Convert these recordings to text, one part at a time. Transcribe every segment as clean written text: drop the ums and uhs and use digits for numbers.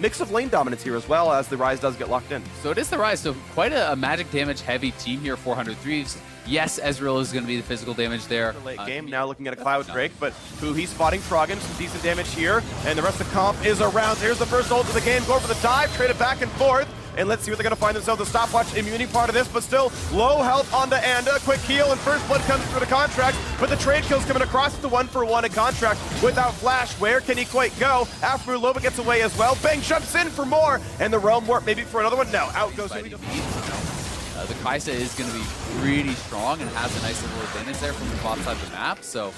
mix of lane dominance here as well as the Rise does get locked in. So it is the Rise, so quite a magic damage heavy team here, 400 Thieves. Yes, Ezreal is going to be the physical damage there. Late game, now looking at a Cloud Drake, but he's spotting Froggen, some decent damage here, and the rest of the comp is around. Here's the first ult of the game, going for the dive, trade it back and forth, and let's see what they're going to find themselves. The stopwatch immunity part of this, but still low health onto Anda. Quick heal, and first blood comes through the contract, but the trade kill's coming across the 1-for-1 in contract without flash. Where can he quite go? After Loba gets away as well. Bang jumps in for more, and the Realm Warp maybe for another one. No, out goes the Kai'Sa is going to be pretty strong and has a nice little advantage there from the bot side of the map, so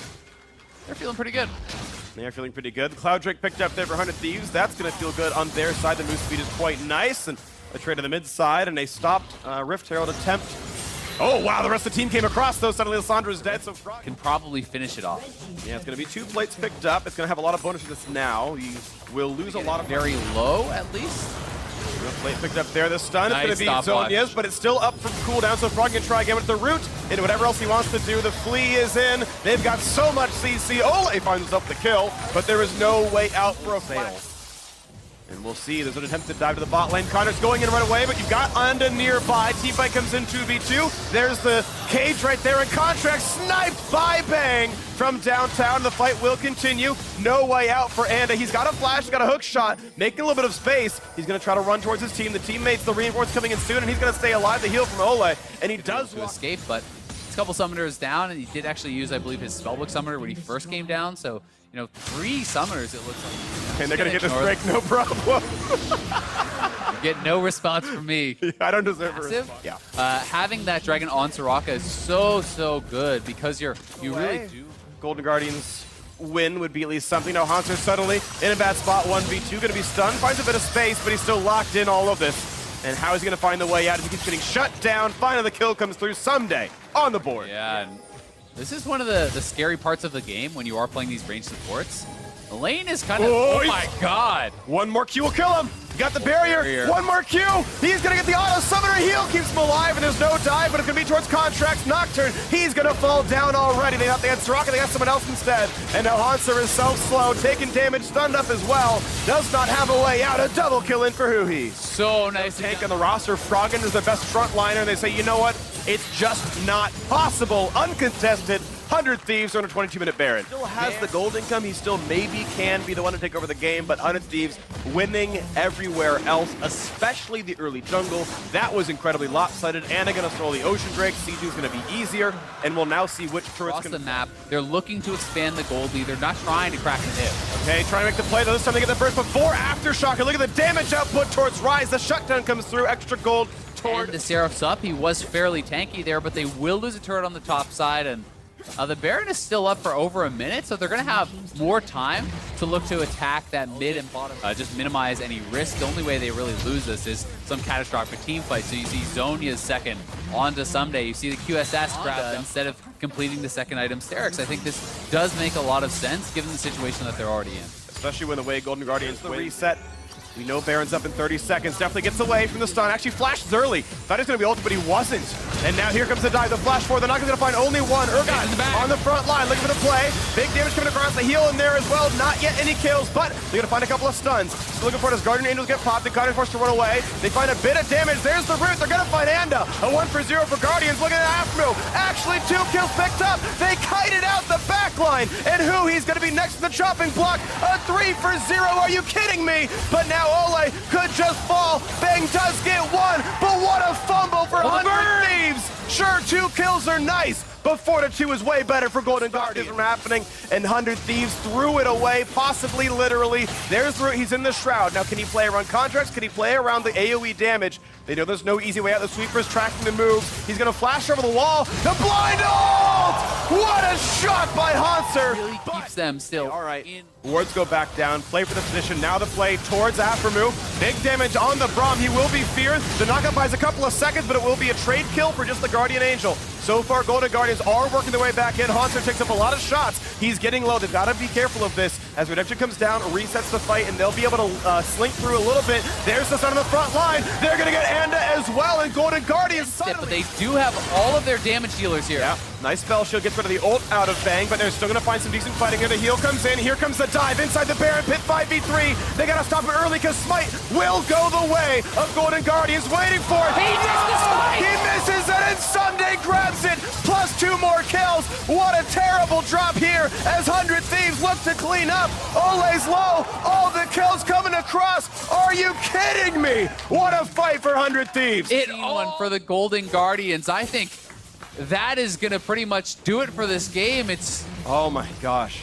they're feeling pretty good. They're feeling pretty good. The Cloud Drake picked up there for 100 Thieves. That's going to feel good on their side. The move speed is quite nice, and a trade to the mid side, and a stopped Rift Herald attempt. Oh, wow, the rest of the team came across, though. Suddenly, Lissandra's dead, so Frog can probably finish it off. Yeah, it's going to be 2 plates picked up. It's going to have a lot of bonus for this now. You will lose a lot of... Very low, at least. Plate picked up there. The stun Nice is going to be Zonya's, but it's still up from cooldown, so Frog can try again with the root and whatever else he wants to do. The Flea is in. They've got so much CC. Ole finds himself the kill, but there is no way out for a fail. And we'll see. There's an attempt to dive to the bot lane. Connor's going in right away, but you've got Anda nearby. Teamfight comes in 2v2. There's the cage right there, and Contract sniped by Bang from downtown. The fight will continue. No way out for Anda. He's got a flash, he's got a hook shot, making a little bit of space. He's going to try to run towards his team. The teammates, the reinforce coming in soon, and he's going to stay alive. The heal from Ole, and he does to escape, but a couple summoners down, and he did actually use, I believe, his spellbook summoner when he first came down. So, you know, 3 summoners, it looks like. And they're going to get this break, no problem. You get no response from me. Yeah, I don't deserve a response. Yeah. Having that Dragon on Soraka is so good because you really do. Golden Guardians win would be at least something. Now Hanser suddenly in a bad spot, 1v2, going to be stunned, finds a bit of space, but he's still locked in all of this. And how is he going to find the way out as he keeps getting shut down? Finally the kill comes through someday on the board. Yeah, and this is one of the scary parts of the game when you are playing these ranged supports. The lane is kind of, oh my god. One more Q will kill him. Got the barrier. One more Q. He's going to get the auto summoner heal. Keeps him alive, and there's no dive, but it's going to be towards Contract's Nocturne. He's going to fall down already. They had Soraka, they got someone else instead. And now Hanser is self-slow, taking damage, stunned up as well. Does not have a way out. A double kill in for Huhi. So nice. Tank on the roster. Froggen is the best frontliner, and they say, you know what? It's just not possible. Uncontested. 100 Thieves on a 22-minute Baron. Still has the gold income. He still maybe can be the one to take over the game, but 100 Thieves winning everywhere else, especially the early jungle. That was incredibly lopsided. Anna going to throw the Ocean Drake. C2 is going to be easier, and we'll now see which turrets across the map. They're looking to expand the gold lead. They're not trying to crack the hit. Okay, trying to make the play. This time they get the first, but 4 Aftershock. And look at the damage output towards Rise. The shutdown comes through. Extra gold toward the Seraph's up. He was fairly tanky there, but they will lose a turret on the top side, and the Baron is still up for over a minute, so they're going to have more time to look to attack that mid and bottom. Just minimize any risk. The only way they really lose this is some catastrophic team fight. So you see Zonya's second onto Someday. You see the QSS grab instead of completing the second item, Sterix. I think this does make a lot of sense given the situation that they're already in. Especially when the way Golden Guardians win. Reset. We know Baron's up in 30 seconds. Definitely gets away from the stun. Actually flashes early. Thought he was going to be ulted, but he wasn't. And now here comes the dive. The flash forward. They're not going to find only one. Urgot on the front line, looking for the play. Big damage coming across the heel in there as well. Not yet any kills, but they're going to find a couple of stuns. So looking for it as Guardian Angels get popped. The Guardian forced to run away. They find a bit of damage. There's the root. They're going to find Anda. A 1-for-0 for Guardians. Look at that after move. Actually, 2 kills picked up. They kited out the back line. And he's going to be next to the chopping block. A 3-for-0. Are you kidding me? But now Ole could just fall. Bang does get one, but what a fumble for 100 Thieves. Sure, 2 kills are nice, but 4-2 is way better for Golden Guardians from happening, and 100 Thieves threw it away, possibly literally. There's the root. He's in the Shroud. Now, can he play around contracts? Can he play around the AoE damage? They know there's no easy way out. The sweeper's tracking the moves. He's going to flash over the wall. The blind ult! What a shot by Hanser! Really keeps them still. All right. Wards go back down. Play for the position. Now the play towards Aftermove. Big damage on the Braum. He will be feared. The knockup buys a couple of seconds, but it will be a trade kill for just the Guardian Angel. So far, Golden Guardians are working their way back in. Haunter takes up a lot of shots. He's getting low. They've got to be careful of this as Redemption comes down, resets the fight, and they'll be able to slink through a little bit. There's the Sun on the front line. They're going to get Anda as well, and Golden Guardians suddenly... But they do have all of their damage dealers here. Yeah, nice spell shield gets rid of the ult out of Bang, but they're still going to find some decent fighting here. The heal comes in. Here comes the dive inside the Baron pit 5v3. They got to stop it early because Smite will go the way of Golden Guardians. Waiting for it. He missed the Smite! He misses it, and Sunday grabs it. Plus 2 more kills. What a terrible drop here as 100 Thieves look to clean up. Ole's low. All the kills coming across. Are you kidding me? What a fight for 100 Thieves. One for the Golden Guardians. I think that is going to pretty much do it for this game. It's Oh my gosh.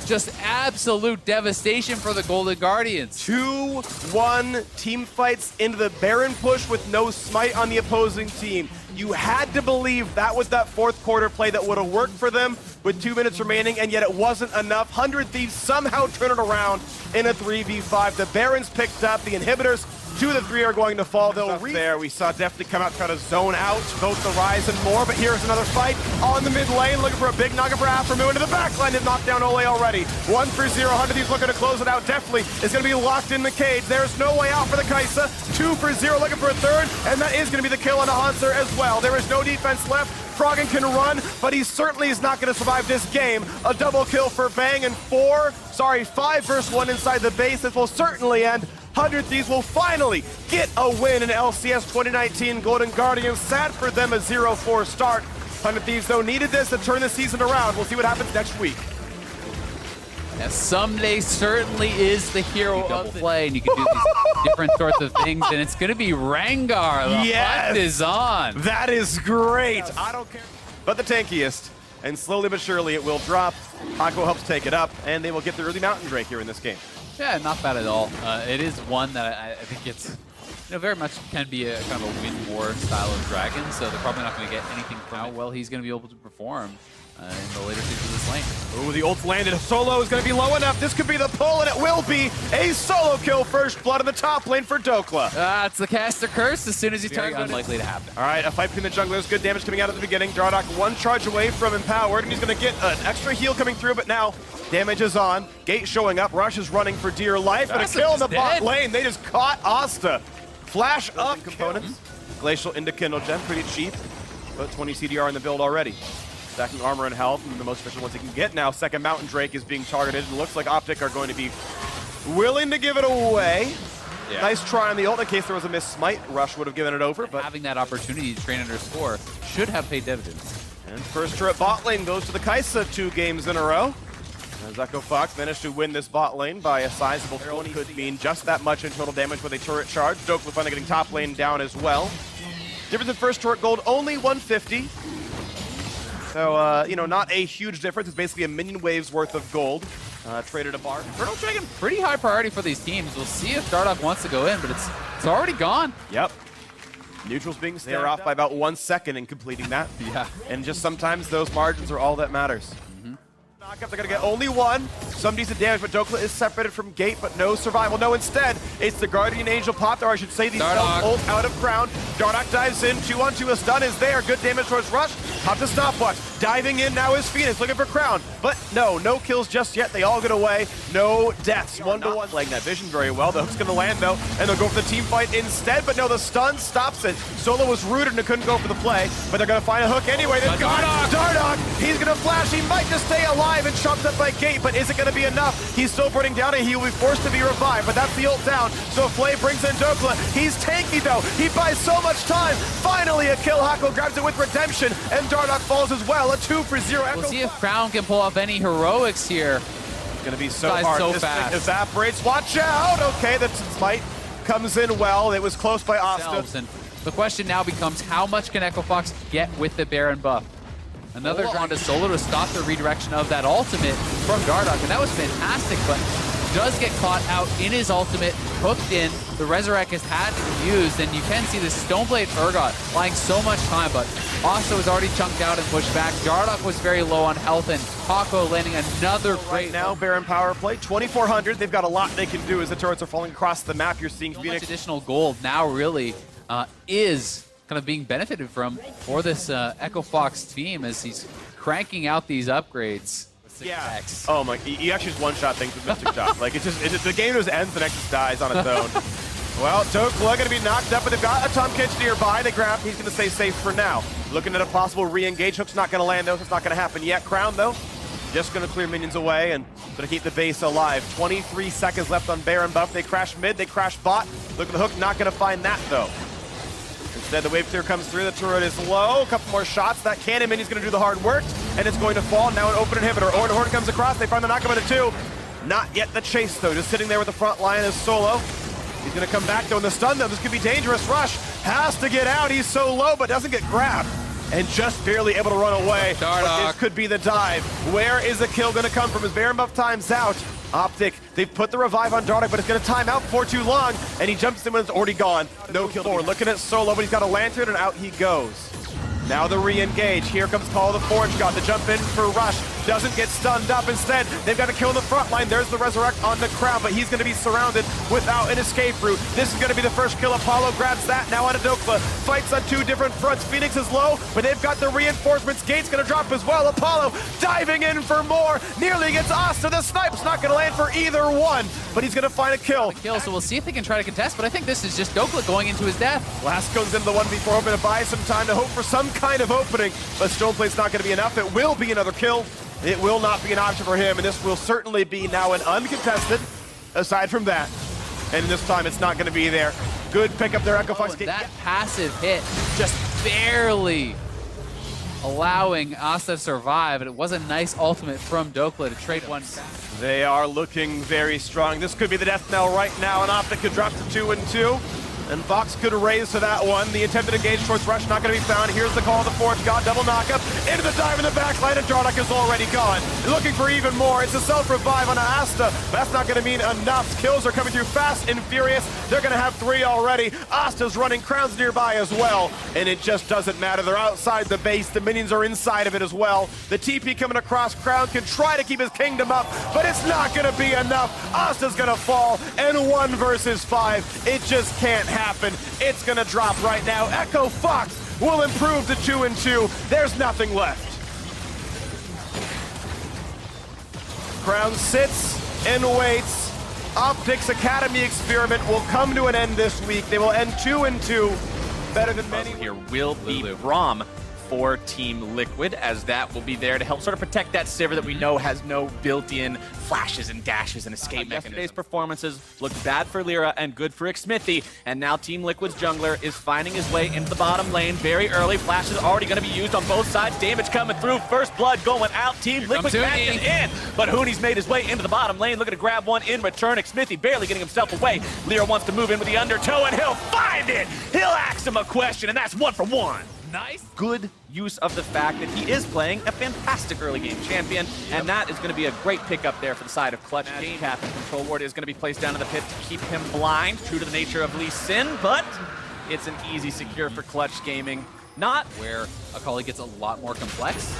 just absolute devastation for the Golden Guardians. 2-1 team fights into the Baron push with no Smite on the opposing team. You had to believe that was that fourth quarter play that would have worked for them with 2 minutes remaining, and yet it wasn't enough. 100 Thieves somehow turn it around in a 3v5. The Barons picked up, the inhibitors, 2 of the 3 are going to fall. They'll there. We saw definitely come out, try to zone out both the Rise and more, but here's another fight on the mid lane, looking for a big nugget for Aftermoon into the back line. They've knocked down Ole already. 1 for 0. 100 Thieves looking to close it out. Definitely is going to be locked in the cage. There's no way out for the Kaisa. 2 for 0, looking for a third, and that is going to be the kill on the Hanser as well. There is no defense left. Froggen can run, but he certainly is not going to survive this game. A double kill for Bang, and 5 versus 1 inside the base. This will certainly end. 100 Thieves will finally get a win in LCS 2019. Golden Guardians, sad for them, a 0-4 start. 100 Thieves, though, needed this to turn the season around. We'll see what happens next week. Yeah, Someday certainly is the hero of the play, and you can do these different sorts of things, and it's going to be Rengar. The hunt is on. That is great. I don't care. But the tankiest, and slowly but surely it will drop. Hako helps take it up, and they will get the early Mountain Drake here in this game. Yeah, not bad at all. It is one that I think it's very much can be a kind of a win-war style of dragon, so they're probably not going to get anything from how well he's going to be able to perform in the later stages of this lane. Ooh, the ult's landed. Solo is going to be low enough. This could be the pull, and it will be a solo kill. First blood in the top lane for Dokla. It's the caster curse as soon as he turns. Unlikely to happen. All right, a fight between the junglers. Good damage coming out at the beginning. Dardock 1 charge away from empowered, and he's going to get an extra heal coming through, but now damage is on. Gate showing up. Rush is running for dear life, and a kill in the bot lane. They just caught Asta. Flash up components. Glacial into Kindle Gem, pretty cheap, but 20 CDR in the build already. Stacking armor and health, and the most efficient ones he can get now. Second Mountain Drake is being targeted, and looks like Optic are going to be willing to give it away. Yeah. Nice try on the ult in case there was a miss smite. Rush would have given it over, but having that opportunity to train under score should have paid dividends. And first turret bot lane goes to the Kaisa 2 games in a row. As Echo Fox managed to win this bot lane by a sizable 20. Could mean just that much in total damage with a turret charge. Dokla finally getting top lane down as well. Difference in first turret gold, only 150. So, you know, not a huge difference. It's basically a minion wave's worth of gold traded a bar. Infernal Dragon, pretty high priority for these teams. We'll see if Dardock wants to go in, but it's already gone. Yep. Neutrals being they're off by about 1 second in completing that. Yeah. And just sometimes those margins are all that matters. Knockup, they're going to get only 1. Some decent damage, but Dokla is separated from Gate, but no survival. No, instead, it's the Guardian Angel popped, or I should say the ult out of Crown. Dardock dives in, 2-on-2, a stun is there. Good damage towards Rush. Popped a stopwatch. Diving in now is Phoenix, looking for Crown. But no kills just yet. They all get away. No deaths. 1-to-1. Playing that vision very well. The hook's going to land, though, and they'll go for the team fight instead. But no, the stun stops it. Solo was rooted and couldn't go for the play, but they're going to find a hook anyway. They've got Dardock. He's going to flash. He might just stay alive and chopped up by Gate, but is it going to be enough? He's still burning down, and he will be forced to be revived, but that's the ult down. So Flay brings in Dokla. He's tanky, though. He buys so much time. Finally, a kill. Hako grabs it with Redemption, and Dardock falls as well. A 2 for 0. We'll see if Crown can pull off any heroics here. It's going to be so hard. This thing evaporates. Watch out! Okay, the smite comes in well. It was close by Asta. And the question now becomes, how much can Echo Fox get with the Baron buff? Another round of solo to stop the redirection of that ultimate from Dardock, and that was fantastic, but does get caught out in his ultimate, hooked in. The Resurrect has had to be used, and you can see the Stoneblade Urgot buying so much time, but Asta was already chunked out and pushed back. Dardock was very low on health, and Hako landing another great... Right now, Baron power play, 2,400. They've got a lot they can do as the turrets are falling across the map. You're seeing Phoenix... Much additional gold now really is kind of being benefited from for this Echo Fox team as he's cranking out these upgrades. Yeah. Oh my, you actually just one-shot things with Mystic Shot. Like, it's just, the game just ends, the next just dies on its own. Well, Dokla gonna be knocked up, but they've got a Tom Kitch nearby. They grab, he's gonna stay safe for now. Looking at a possible re-engage. Hook's not gonna land though, so it's not gonna happen yet. Crown though, just gonna clear minions away and gonna keep the base alive. 23 seconds left on Baron buff. They crash mid, they crash bot. Look at the Hook, not gonna find that though. Instead, the wave clear comes through, the turret is low, a couple more shots. That cannon minion's gonna do the hard work, and it's going to fall. Now an open inhibitor. Horn comes across, they find the knockup at a 2. Not yet the chase though, just sitting there with the front line is Solo. He's gonna come back though in the stun though. This could be dangerous. Rush has to get out, he's so low, but doesn't get grabbed. And just barely able to run away. But this could be the dive. Where is the kill gonna come from? His Baron buff time's out. Optic, they've put the revive on Dardoch, but it's gonna time out for too long, and he jumps in when it's already gone. No kill for. Looking at Solo, but he's got a lantern, and out he goes. Now the re-engage. Here comes Call of the Forge God to jump in for Rush. Doesn't get stunned up. Instead, they've got to kill in the front line. There's the Resurrect on the Crown, but he's going to be surrounded without an escape route. This is going to be the first kill. Apollo grabs that. Now on Dokla. Fights on 2 different fronts. Phoenix is low, but they've got the reinforcements. Gate's going to drop as well. Apollo diving in for more. Nearly gets Asta. The snipe's not going to land for either one, but he's going to find a kill. So we'll see if they can try to contest, but I think this is just Dokla going into his death. Last goes into the 1v4, hoping to buy some time to hope for some kind of opening, but Stoneplate's not going to be enough. It will be another kill. It will not be an option for him, and this will certainly be now an uncontested, aside from that. And this time it's not going to be there. Good pick up there, Echo Fox. That passive hit just barely allowing Asta to survive, and it was a nice ultimate from Dokla to trade one. They are looking very strong. This could be the death knell right now, and Optic could drop to 2-2. And Fox could raise to that one. The attempted engage towards Rush not going to be found. Here's the Call of the Forge God, double knockup. Into the dive in the backline, and Dardoch is already gone. Looking for even more. It's a self-revive on Asta. That's not going to mean enough. Kills are coming through fast and furious. They're going to have 3 already. Asta's running, Crown's nearby as well. And it just doesn't matter. They're outside the base. The minions are inside of it as well. The TP coming across. Crown can try to keep his kingdom up, but it's not going to be enough. Asta's going to fall, and 1 versus 5. It just can't happen. It's gonna drop right now. Echo Fox will improve to 2-2. There's nothing left. Crown sits and waits. Optic's Academy experiment will come to an end this week. They will end 2-2. Better than many. Here will be Braum for Team Liquid, as that will be there to help sort of protect that Sivir that we know has no built-in flashes and dashes and escape mechanisms. Yesterday's performances looked bad for Lyra and good for Xmithy, and now Team Liquid's jungler is finding his way into the bottom lane very early. Flash is already going to be used on both sides. Damage coming through. First blood going out. Team Liquid catching in, but Hooney's made his way into the bottom lane, looking to grab one in return. Xmithy barely getting himself away. Lyra wants to move in with the undertow, and he'll find it. He'll ask him a question, and that's 1 for 1. Nice. Good use of the fact that he is playing a fantastic early game champion, and that is going to be a great pickup there for the side of Clutch. Game cap and Control Ward is going to be placed down in the pit to keep him blind, true to the nature of Lee Sin, but it's an easy secure for Clutch Gaming. Not where Akali gets a lot more complex.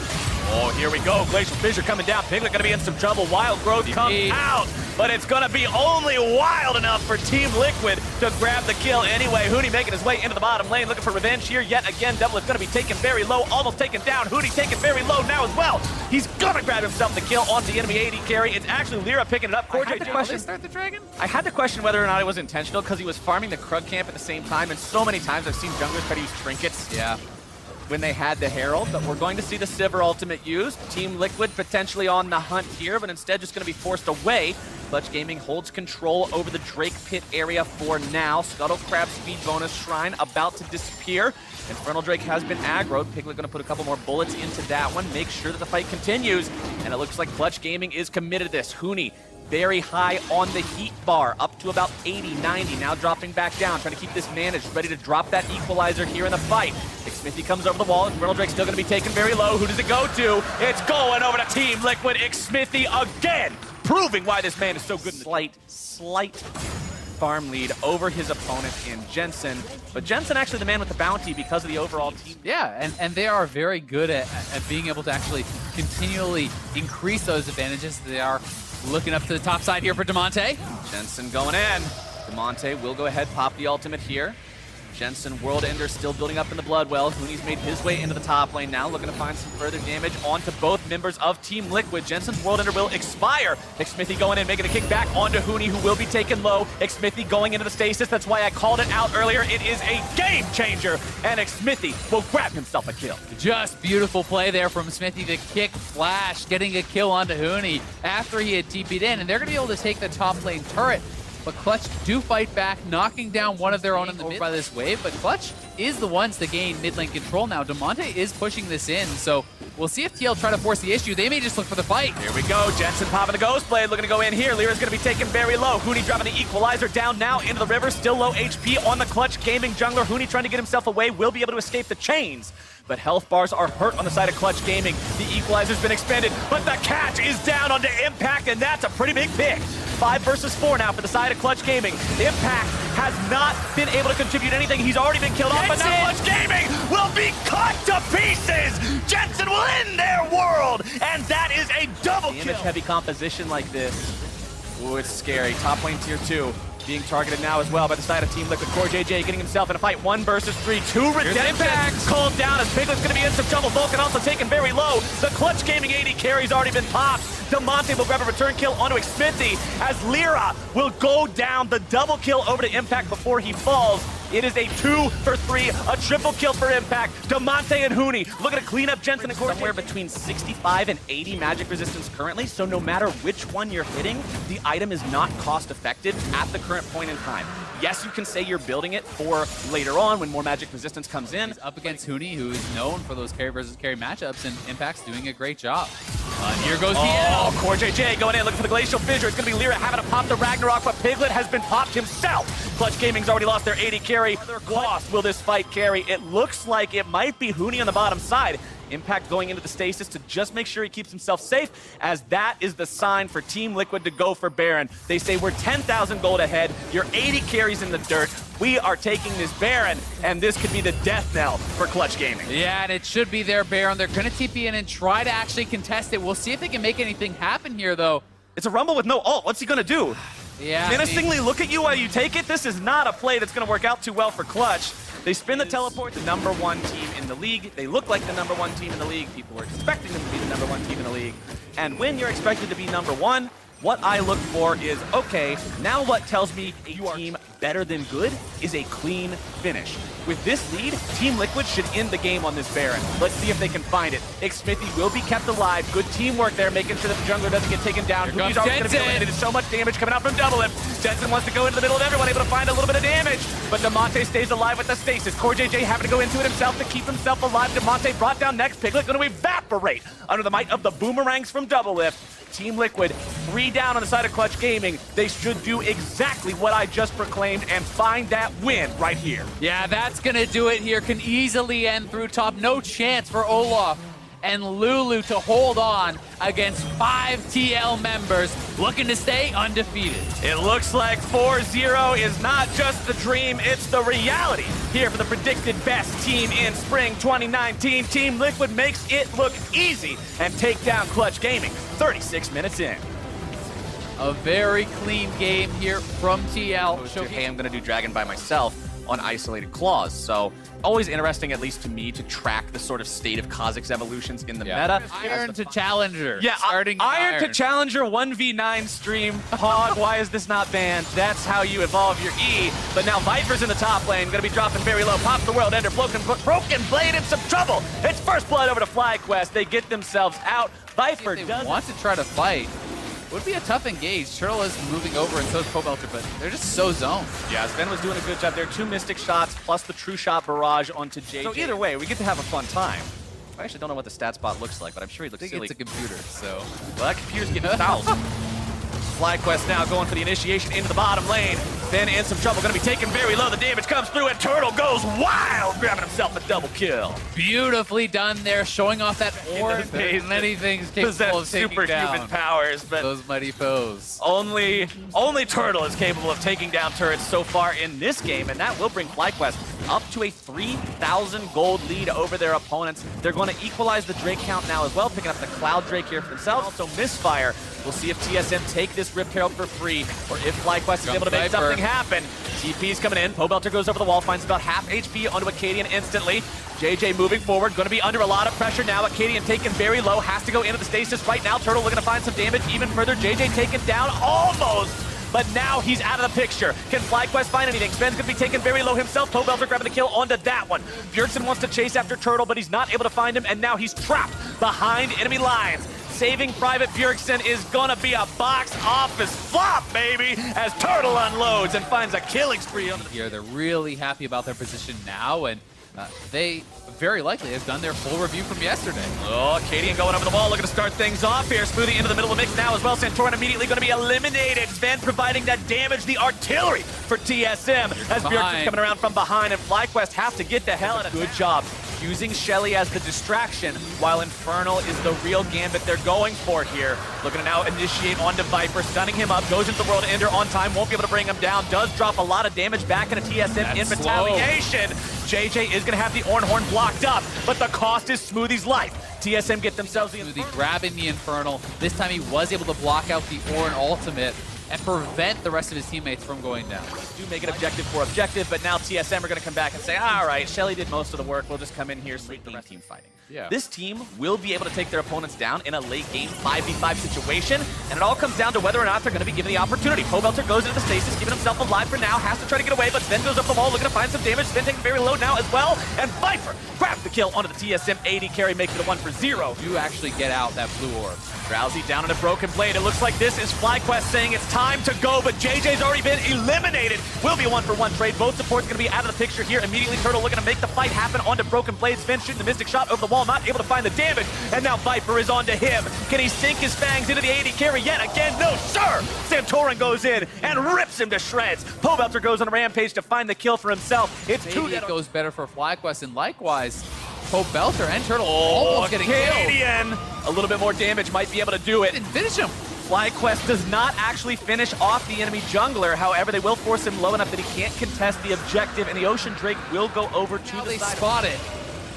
Oh, here we go. Glacial Fissure coming down. Piglet going to be in some trouble. Wild Growth comes out, but it's going to be only wild enough for Team Liquid to grab the kill anyway. Hooney making his way into the bottom lane, looking for revenge here yet again. Double is going to be taken very low, almost taken down. Hooney taken very low now as well. He's going to grab himself the kill on the enemy AD carry. It's actually Lyra picking it up. I had to question whether or not it was intentional because he was farming the Krug camp at the same time, and so many times I've seen junglers try to use trinkets. Yeah. When they had the Herald, but we're going to see the Sivir ultimate used. Team Liquid potentially on the hunt here, but instead just going to be forced away. Clutch Gaming holds control over the Drake Pit area for now. Scuttle Crab speed bonus shrine about to disappear. Infernal Drake has been aggroed. Piglet going to put a couple more bullets into that one, make sure that the fight continues. And it looks like Clutch Gaming is committed to this. Hooney very high on the heat bar, up to about 80, 90, now dropping back down, trying to keep this managed, ready to drop that equalizer here in the fight. Xmithy comes over the wall, Infernal Drake's still going to be taken very low. Who does it go to? It's going over to Team Liquid. Xmithy again, proving why this man is so good. Slight farm lead over his opponent in Jensen, but Jensen actually the man with the bounty because of the overall team. Yeah, and they are very good at being able to actually continually increase those advantages. They are looking up to the top side here for Damonte. Jensen going in. Damonte will go ahead, pop the ultimate here. Jensen, World Ender still building up in the Bloodwell. Hooney's made his way into the top lane now, looking to find some further damage onto both members of Team Liquid. Jensen's World Ender will expire. Xmithy going in, making a kick back onto Hooney, who will be taken low. Xmithy going into the stasis. That's why I called it out earlier. It is a game changer, and Xmithy will grab himself a kill. Just beautiful play there from Smithy. The kick flash, getting a kill onto Hooney after he had TP'd in, and they're going to be able to take the top lane turret. But Clutch do fight back, knocking down one of their own in the mid by this wave. But Clutch is the ones to gain mid lane control now. Damonte is pushing this in, so we'll see if TL try to force the issue. They may just look for the fight. Here we go. Jensen popping the Ghost Blade, looking to go in here. Lyra's going to be taken very low. Hooney dropping the Equalizer down now into the river. Still low HP on the Clutch Gaming jungler. Hooney trying to get himself away, will be able to escape the chains. But health bars are hurt on the side of Clutch Gaming. The Equalizer's been expended, but the catch is down onto Impact, and that's a pretty big pick. 5 versus 4 now for the side of Clutch Gaming. Impact has not been able to contribute anything. He's already been killed off, but now Clutch Gaming will be cut to pieces. Jensen will end their world, and that is a double kill. Damage-heavy composition like this. Ooh, it's scary. Top lane tier 2. Being targeted now as well by the side of Team Liquid. CoreJJ getting himself in a fight. 1 versus 3. 2 redemption. Called down as Piglet's going to be in some trouble. Vulcan also taken very low. The Clutch Gaming AD carry's already been popped. Damonte will grab a return kill onto Xmithy as Lyra will go down. The double kill over to Impact before he falls. It is a 2 for 3, a triple kill for Impact. Damonte and Hooney looking to clean up Jensen and Somewhere between 65 and 80 magic resistance currently, so no matter which one you're hitting, the item is not cost effective at the current point in time. Yes, you can say you're building it for later on when more magic resistance comes in. He's up against Hooney, who is known for those carry versus carry matchups, and Impact's doing a great job. Here goes TL. CoreJJ going in, looking for the Glacial Fissure. It's going to be Lyra having to pop the Ragnarok, but Piglet has been popped himself. Clutch Gaming's already lost their AD carry. Cost will this fight carry? It looks like it might be Hooney on the bottom side. Impact going into the stasis to just make sure he keeps himself safe, as that is the sign for Team Liquid to go for Baron. They say we're 10,000 gold ahead, you're 80 carries in the dirt, we are taking this Baron, and this could be the death knell for Clutch Gaming. Yeah, and it should be their Baron. They're going to TP in and try to actually contest it. We'll see if they can make anything happen here, though. It's a Rumble with no ult. What's he going to do? Yeah, menacingly look at you while you take it? This is not a play that's going to work out too well for Clutch. They spin the teleport, the #1 team in the league. They look like the #1 team in the league. People were expecting them to be the #1 team in the league. And when you're expected to be #1, what I look for is, okay, now what tells me a team better than good is a clean finish. With this lead, Team Liquid should end the game on this Baron. Let's see if they can find it. Xmithy will be kept alive. Good teamwork there, making sure that the jungler doesn't get taken down. Hooney's already going to be eliminated. So much damage coming out from Double Lift. Jensen wants to go into the middle of everyone, able to find a little bit of damage. But Damonte stays alive with the stasis. CoreJJ having to go into it himself to keep himself alive. Damonte brought down next. Piglet going to evaporate under the might of the boomerangs from Double Lift. Team Liquid, 3 down on the side of Clutch Gaming. They should do exactly what I just proclaimed and find that win right here. Yeah, that's going to do it here. Can easily end through top. No chance for Olaf and Lulu to hold on against 5 TL members looking to stay undefeated. It looks like 4-0 is not just the dream, it's the reality. Here for the predicted best team in spring 2019, Team Liquid makes it look easy and take down Clutch Gaming 36 minutes in. A very clean game here from TL. Hey, I'm going to do Dragon by myself on isolated claws. So always interesting, at least to me, to track the sort of state of Kha'Zix's evolutions in the meta. Iron to Challenger. Yeah, starting Iron to Challenger 1v9 stream. Hog, why is this not banned? That's how you evolve your E. But now Viper's in the top lane, gonna be dropping very low. Pops the World Ender, broken blade in some trouble. It's first blood over to FlyQuest. They get themselves out. Viper does want to try to fight. Would be a tough engage. Turtle is moving over, and so is Cobelter, but they're just so zoned. Yeah, Sven was doing a good job there. 2 Mystic shots plus the True Shot barrage onto JJ. So either way, we get to have a fun time. I actually don't know what the stat spot looks like, but I'm sure he looks silly. It's a computer, so... Well, that computer's getting fouled. FlyQuest now going for the initiation into the bottom lane. Then in some trouble, going to be taken very low. The damage comes through, and Turtle goes wild, grabbing himself a double kill. Beautifully done there, showing off that orb. Many things capable of taking superhuman down powers, but those mighty foes. Only Turtle is capable of taking down turrets so far in this game, and that will bring FlyQuest up to a 3,000 gold lead over their opponents. They're going to equalize the Drake count now as well, picking up the Cloud Drake here for themselves. Also, Misfire. We'll see if TSM take this Rift Herald for free, or if FlyQuest is able to make something happen. TP's coming in. Pobelter goes over the wall, finds about half HP onto Acadian instantly. JJ moving forward, going to be under a lot of pressure now. Acadian taken very low, has to go into the stasis right now. Turtle looking to find some damage even further. JJ taken down almost, but now he's out of the picture. Can FlyQuest find anything? Sven's going to be taken very low himself. Pobelter grabbing the kill onto that one. Bjergsen wants to chase after Turtle, but he's not able to find him, and now he's trapped behind enemy lines. Saving Private Bjergsen is gonna be a box office flop, baby, as Turtle unloads and finds a killing spree on the here. They're really happy about their position now, and they very likely have done their full review from yesterday. Oh, Acadian going over the wall, looking to start things off here. Smoothie into the middle of the mix now as well. Santorin immediately going to be eliminated. Sven providing that damage, the artillery for TSM, as Bjergsen's coming around from behind, and FlyQuest has to get the hell out of it. Good job using Shelly as the distraction, while Infernal is the real gambit they're going for here. Looking to now initiate onto Viper, stunning him up, goes into the World Ender on time, won't be able to bring him down, does drop a lot of damage back into TSM in retaliation. JJ is going to have the Ornhorn blocked up, but the cost is Smoothie's life. TSM get themselves the Smoothie grabbing the Infernal. This time he was able to block out the Ornn ultimate and prevent the rest of his teammates from going down. Do make it objective for objective, but now TSM are going to come back and say, all right, Shelly did most of the work, we'll just come in here, sleep the rest team fighting. Yeah. This team will be able to take their opponents down in a late game 5v5 situation, and it all comes down to whether or not they're going to be given the opportunity. Pobelter goes into the stasis, keeping himself alive for now, has to try to get away, but Sven goes up the wall, looking to find some damage. Sven taking very low now as well, and Viper grabs the kill onto the TSM 80 carry, making it a 1-for-0. You actually get out that blue orb. Drowsy down in a broken blade. It looks like this is FlyQuest saying it's time to go, but JJ's already been eliminated. Will be a 1-for-1 trade. Both supports going to be out of the picture here. Immediately Turtle looking to make the fight happen onto broken blade. Sven shooting the mystic shot over the wall, not able to find the damage, and now Viper is onto him. Can he sink his fangs into the 80 carry yet again? No, sir! Santorin goes in and rips him to shreds. Pobelter goes on a rampage to find the kill for himself. It's Maybe 2 it goes better for FlyQuest, and likewise, Pobelter and Turtle almost getting killed. A little bit more damage might be able to do it. Didn't finish him. FlyQuest does not actually finish off the enemy jungler. However, they will force him low enough that he can't contest the objective, and the Ocean Drake will go over to the side. Spot it.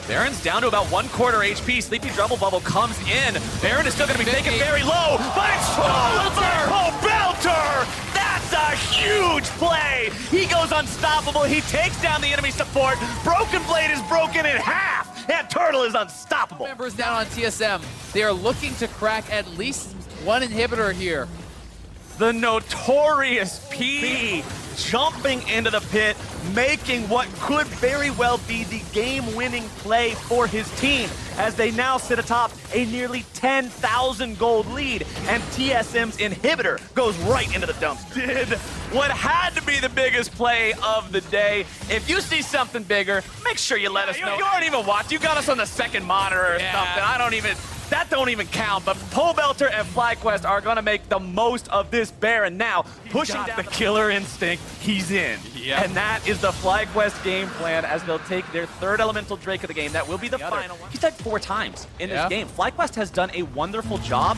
Baron's down to about 1/4 HP. Sleepy Trouble Bubble comes in. Baron is still going to be taken very low, but it's swallowed by Pobelter! That's a huge play! He goes unstoppable. He takes down the enemy support. Broken Blade is broken in half, and Turtle is unstoppable. Members down on TSM. They are looking to crack at least one inhibitor here. The notorious P jumping into the pit, making what could very well be the game-winning play for his team, as they now sit atop a nearly 10,000 gold lead, and TSM's inhibitor goes right into the dumpster. Did what had to be the biggest play of the day. If you see something bigger, make sure you let us know. You aren't even watching. You got us on the second monitor or something. That don't even count, but Pobelter and FlyQuest are going to make the most of this Baron now. Pushing down the killer instinct, he's in. Yep. And that is the FlyQuest game plan, as they'll take their third elemental Drake of the game. That will be the final one. He's died 4 times in this game. FlyQuest has done a wonderful job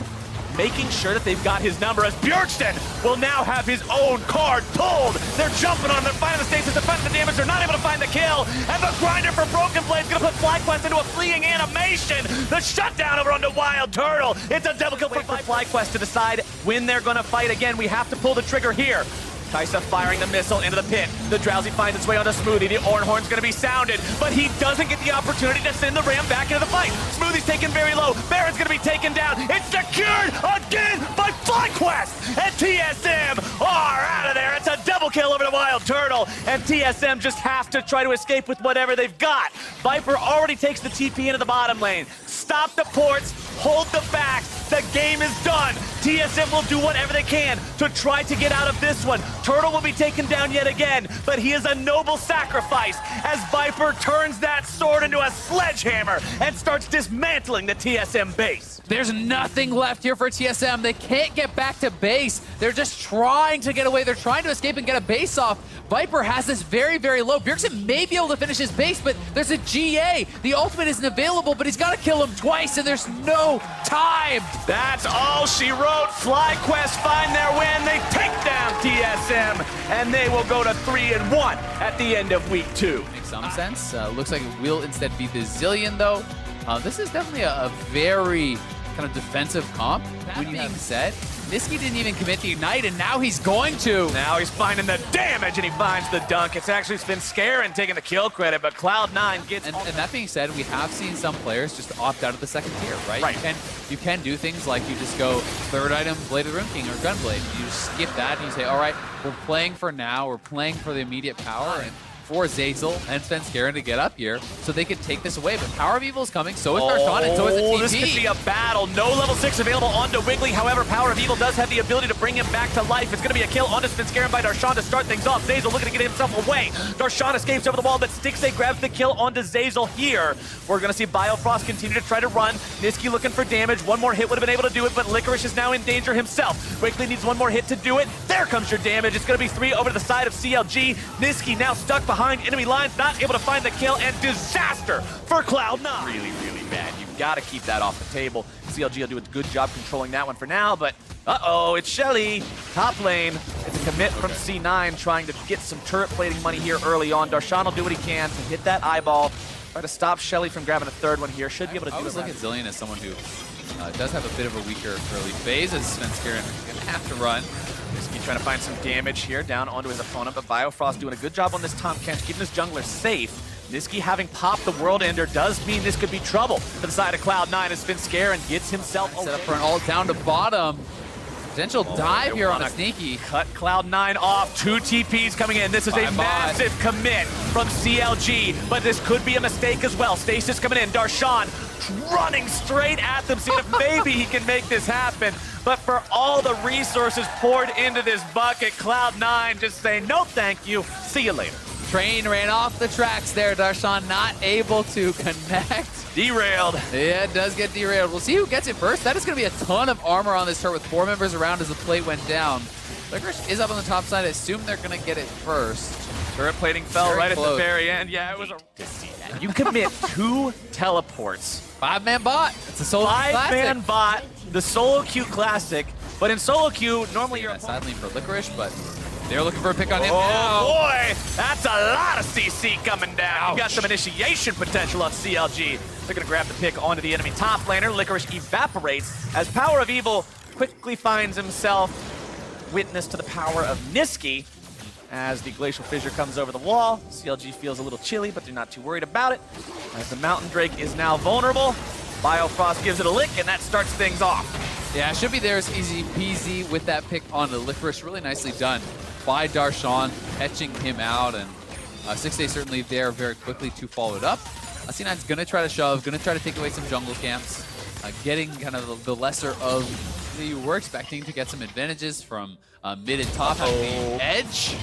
making sure that they've got his number, as Bjergsen will now have his own card pulled. They're jumping on him, they're finding the stasis, they're finding the damage, they're not able to find the kill, and the grinder for Broken Blade is going to put FlyQuest into a fleeing animation. The shutdown over onto Wild Turtle. It's a double kill for FlyQuest to decide when they're going to fight again. We have to pull the trigger here. Kaisa firing the missile into the pit. The Drowsy finds its way onto Smoothie. The Ornhorn's going to be sounded, but he doesn't get the opportunity to send the Ram back into the fight. Smoothie's taken very low. Baron's going to be taken down. It's secured again by FlyQuest, and TSM are out of there. It's a double kill over the Wild Turtle, and TSM just have to try to escape with whatever they've got. Viper already takes the TP into the bottom lane. Stop the ports, hold the backs. The game is done. TSM will do whatever they can to try to get out of this one. Turtle will be taken down yet again, but he is a noble sacrifice as Viper turns that sword into a sledgehammer and starts dismantling the TSM base. There's nothing left here for TSM. They can't get back to base. They're just trying to get away. They're trying to escape and get a base off. Viper has this very, very low. Bjergsen may be able to finish his base, but there's a GA. The ultimate isn't available, but he's got to kill him twice, and there's no time That's all she wrote. FlyQuest find their win. They take down TSM, and they will go to 3-1 at the end of week 2. Makes some sense. Looks like it will instead be the Zillion, though. This is definitely a very kind of defensive comp. That being said, Niski didn't even commit the Ignite, and now he's going to. Now he's finding the damage, and he finds the dunk. It's actually been Scarin taking the kill credit, but Cloud9 gets... And that being said, we have seen some players just opt out of the second tier, right? Right. You can do things like you just go third item, Blade of the Rune King or Gunblade. You just skip that, and you say, all right, we're playing for now. We're playing for the immediate power. And for Zeyzal and Svenskeren to get up here so they can take this away. But Power of Evil is coming, so is Darshan, and so is the TP. This could be a battle. No level 6 available onto Wiggly. However, Power of Evil does have the ability to bring him back to life. It's going to be a kill onto Svenskeren by Darshan to start things off. Zeyzal looking to get himself away. Darshan escapes over the wall, but Stixay grabs the kill onto Zeyzal here. We're going to see Biofrost continue to try to run. Niski looking for damage. One more hit would have been able to do it, but Licorice is now in danger himself. Wiggly needs one more hit to do it. There comes your damage. It's going to be 3 over to the side of CLG. Niski now stuck behind enemy lines, not able to find the kill, and disaster for Cloud9. Really, really bad. You've got to keep that off the table. CLG will do a good job controlling that one for now, but uh-oh, it's Shelly. Top lane. It's a commit from C9 trying to get some turret plating money here early on. Darshan will do what he can to hit that eyeball. Try to stop Shelly from grabbing a third one here. Should be able to do it. I always look at Zillion as someone who does have a bit of a weaker early phase, as Svenskeren is going to have to run. Niski trying to find some damage here down onto his opponent, but Biofrost doing a good job on this Tahm Kench, keeping his jungler safe. Niski having popped the World Ender does mean this could be trouble for the side of Cloud9 as Svenskeren gets himself set up for an ult down to bottom. Potential dive here on a sneaky. Cut Cloud9 off. 2 TPs coming in. This is a massive commit from CLG, but this could be a mistake as well. Stasis coming in. Darshan running straight at them, seeing if maybe he can make this happen. But for all the resources poured into this bucket, Cloud9 just saying, no thank you, see you later. Train ran off the tracks there. Darshan not able to connect. Derailed. Yeah, it does get derailed. We'll see who gets it first. That is going to be a ton of armor on this turret with 4 members around as the plate went down. Licorice is up on the top side. I assume they're going to get it first. Turret plating fell Very right close. at the very end. Yeah, it was to see that. You commit 2 teleports. 5-man bot. It's a solo queue classic. 5-man bot, the solo queue classic. But in solo queue, normally you're side lane for Licorice, but they're looking for a pick on him now. now. Boy, that's a lot of CC coming down. You got some initiation potential on CLG. They're going to grab the pick onto the enemy top laner. Licorice evaporates as Power of Evil quickly finds himself witness to the power of Niski. As the Glacial Fissure comes over the wall, CLG feels a little chilly, but they're not too worried about it. As the Mountain Drake is now vulnerable, Biofrost gives it a lick, and that starts things off. Yeah, should be theirs easy peasy with that pick on the Licorice. Really nicely done by Darshan, catching him out, and 6-Day certainly there very quickly to follow it up. C9's going to try to shove, going to try to take away some jungle camps, getting kind of the lesser of you were expecting to get some advantages from mid and top at the edge.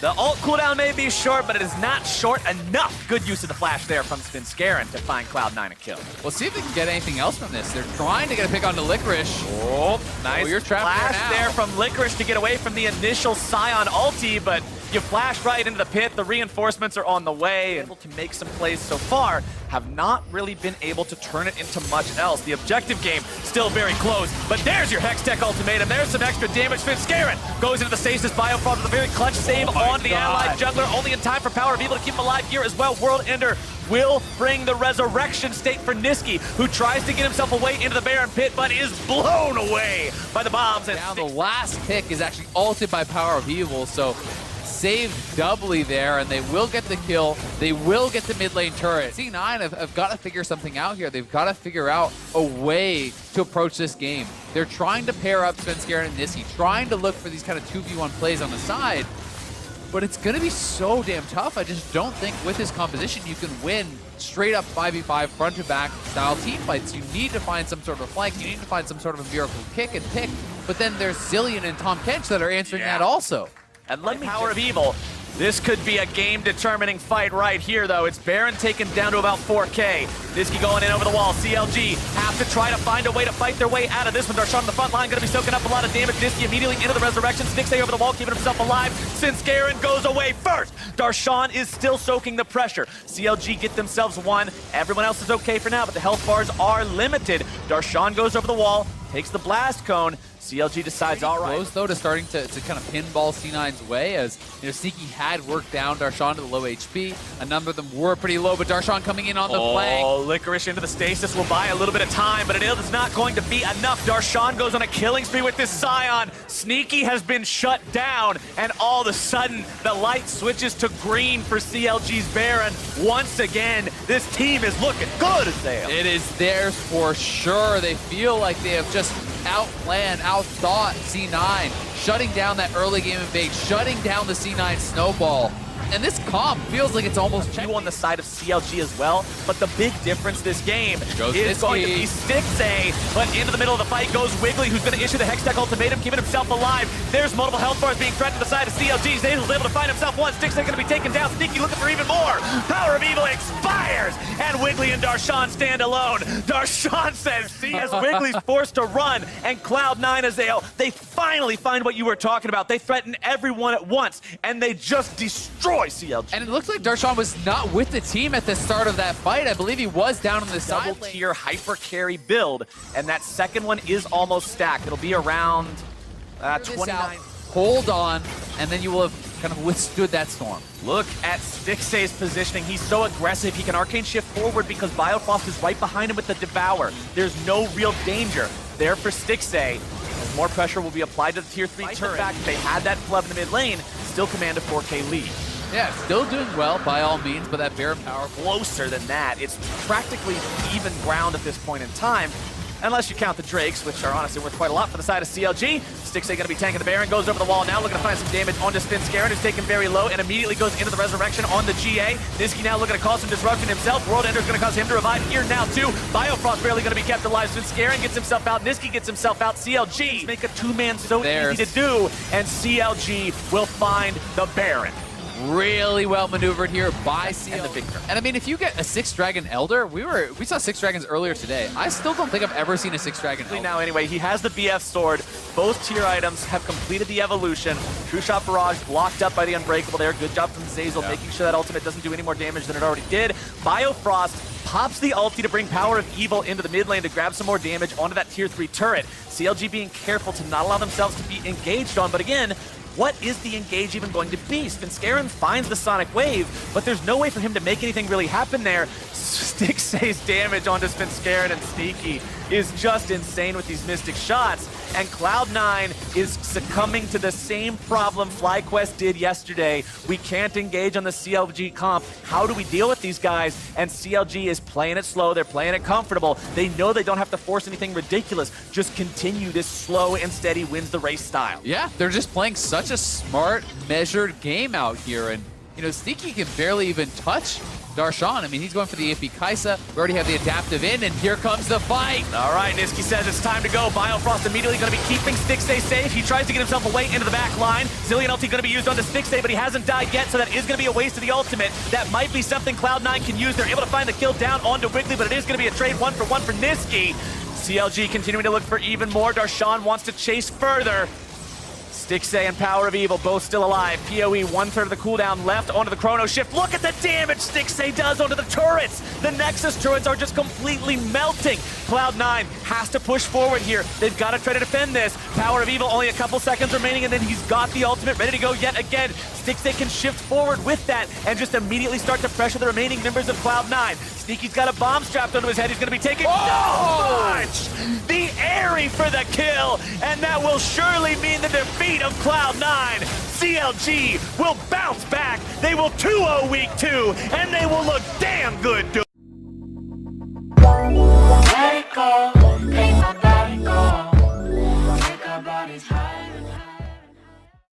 The ult cooldown may be short, but it is not short enough. Good use of the flash there from Svenskeren to find Cloud9 a kill. We'll see if they can get anything else from this. They're trying to get a pick onto Licorice. Oh, nice you're trapped flash there from Licorice to get away from the initial Scion ulti, but you flash right into the pit. The reinforcements are on the way. Able to make some plays so far, have not really been able to turn it into much else. The objective game still very close, but there's your Hextech ultimatum. There's some extra damage. Svenskeren goes into the stasis. Biofrost with a very clutch save on the allied jungler, only in time for Power of Evil to keep him alive here as well. World Ender will bring the resurrection state for Niski, who tries to get himself away into the Baron pit, but is blown away by the bombs. And now the last pick is actually ulted by Power of Evil, so saved doubly there, and they will get the kill. They will get the mid lane turret. C9 have got to figure something out here. They've got to figure out a way to approach this game. They're trying to pair up Svenskeren and Niski, trying to look for these kind of 2v1 plays on the side, but it's going to be so damn tough. I just don't think with this composition you can win straight up 5v5 front to back style team fights. You need to find some sort of flank. You need to find some sort of a miracle kick and pick, but then there's Zillion and Tahm Kench that are answering that also. And let Power of Evil This could be a game-determining fight right here, though. It's Baron taken down to about 4K. Niski going in over the wall. CLG have to try to find a way to fight their way out of this one. Darshan on the front line going to be soaking up a lot of damage. Niski immediately into the resurrection. Stixay over the wall, keeping himself alive since Garen goes away first. Darshan is still soaking the pressure. CLG get themselves one. Everyone else is okay for now, but the health bars are limited. Darshan goes over the wall, takes the blast cone. CLG decides, all right. Close, though, to starting to kind of pinball C9's way, as Sneaky had worked down Darshan to the low HP. A number of them were pretty low, but Darshan coming in on the flank. Oh, Licorice into the stasis will buy a little bit of time, but it is not going to be enough. Darshan goes on a killing spree with this Scion. Sneaky has been shut down, and all of a sudden, the light switches to green for CLG's Baron. Once again, this team is looking good, Azale. It is theirs for sure. They feel like they have just outplanned, outthought C9, shutting down that early game invade, shutting down the C9 snowball. And this comp feels like it's almost You on the side of CLG as well, but the big difference this game is going to be Stixay, but into the middle of the fight goes Wiggly, who's going to issue the Hextech ultimatum, keeping himself alive. There's multiple health bars being threatened to the side of CLG. Zazel's able to find himself one. Stixay going to be taken down. Sneaky looking for even more. Power of Evil expires, and Wiggly and Darshan stand alone. Darshan says, see, as Wiggly's forced to run, and Cloud9, Azale, they finally find what you were talking about. They threaten everyone at once, and they just destroy CLG. And it looks like Darshan was not with the team at the start of that fight. I believe he was down on the side lane. Double-tier hyper carry build, and that second one is almost stacked. It'll be around 29. Hold on, and then you will have kind of withstood that storm. Look at Stixay's positioning. He's so aggressive. He can arcane shift forward because Biofrost is right behind him with the Devour. There's no real danger there for Stixay. As more pressure will be applied to the tier 3 turret. The fact they had that flub in the mid lane, still command a 4K lead. Yeah, still doing well by all means, but that Baron power Closer than that. It's practically even ground at this point in time. Unless you count the Drakes, which are honestly worth quite a lot for the side of CLG. Stixay going to be tanking the Baron, goes over the wall now, looking to find some damage onto Spinskaran, who's taken very low and immediately goes into the Resurrection on the GA. Niski now looking to cause some disruption himself. World Ender is going to cause him to revive here now too. Biofrost barely going to be kept alive. Spinskaran gets himself out. Niski gets himself out. CLG make a two-man so easy to do, and CLG will find the Baron. Really well maneuvered here by CL. And the victor. And I mean, if you get a 6th Dragon Elder, we saw 6 Dragons earlier today. I still don't think I've ever seen a 6th Dragon Elder. Now anyway, he has the BF sword. Both tier items have completed the evolution. True Shot Barrage blocked up by the Unbreakable there. Good job from Zazel, making sure that ultimate doesn't do any more damage than it already did. Biofrost pops the ulti to bring Power of Evil into the mid lane to grab some more damage onto that tier 3 turret. CLG being careful to not allow themselves to be engaged on, but again, what is the engage even going to be? Spinskaran finds the Sonic Wave, but there's no way for him to make anything really happen there. Stixay's damage onto Spinskaran and Sneaky is just insane with these Mystic shots, and Cloud9 is succumbing to the same problem FlyQuest did yesterday. We can't engage on the CLG comp. How do we deal with these guys? And CLG is playing it slow. They're playing it comfortable. They know they don't have to force anything ridiculous. Just continue this slow and steady wins the race style. Yeah, they're just playing such a smart, measured game out here, and Sneaky can barely even touch Darshan. I mean, he's going for the AP Kaisa. We already have the adaptive in, and here comes the fight. All right, Niski says it's time to go. Biofrost immediately going to be keeping Stixay safe. He tries to get himself away into the back line. Zillion ulti going to be used onto Stixay, but he hasn't died yet, so that is going to be a waste of the ultimate. That might be something Cloud9 can use. They're able to find the kill down onto Wiggly, but it is going to be a trade 1-for-1 for Niski. CLG continuing to look for even more. Darshan wants to chase further. Stixay and Power of Evil both still alive. PoE 1/3 of the cooldown left onto the Chrono Shift. Look at the damage Stixay does onto the turrets. The Nexus turrets are just completely melting. Cloud9 has to push forward here. They've got to try to defend this. Power of Evil only a couple seconds remaining, and then he's got the ultimate ready to go yet again. Stixay can shift forward with that and just immediately start to pressure the remaining members of Cloud9. Sneaky's got a bomb strapped onto his head. He's going to be taking much. The Airy for the kill, and that will surely mean the defeat of Cloud9. CLG will bounce back. They will 2-0 week 2, and they will look